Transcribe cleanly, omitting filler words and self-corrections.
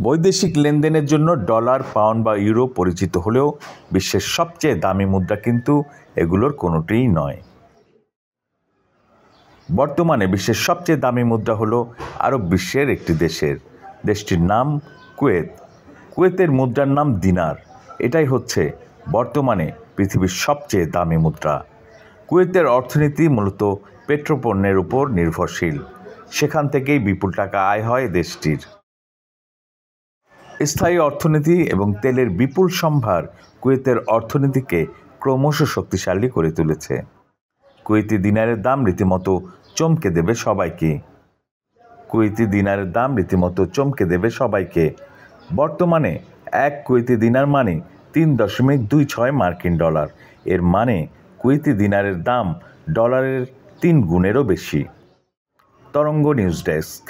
বৈদেশিক লেনদেনের জন্য ডলার, পাউন্ড বা ইউরো পরিচিত হলেও বিশ্বের সবচেয়ে দামি মুদ্রা কিন্তু এগুলোর কোনোটিই নয়। বর্তমানে বিশ্বের সবচেয়ে দামি মুদ্রা হলো আরব বিশ্বের একটি দেশটির নাম কুয়েত। কুয়েতের মুদ্রার নাম দিনার। এটাই হচ্ছে বর্তমানে পৃথিবীর সবচেয়ে দামি মুদ্রা। কুয়েতের অর্থনীতি মূলত পেট্রোপণ্যের উপর নির্ভরশীল। সেখান থেকেই বিপুল টাকা আয় হয় দেশটির। স্থায়ী অর্থনীতি এবং তেলের বিপুল সম্ভার কুয়েতের অর্থনীতিকে ক্রমশ শক্তিশালী করে তুলেছে। কুয়েতি দিনারের দাম রীতিমতো চমকে দেবে সবাইকে। বর্তমানে এক কুয়েতি দিনার মানে 3.26 মার্কিন ডলার। এর মানে কুয়েতি দিনারের দাম ডলারের 3 গুণেরও বেশি। তরঙ্গ নিউজ ডেস্ক।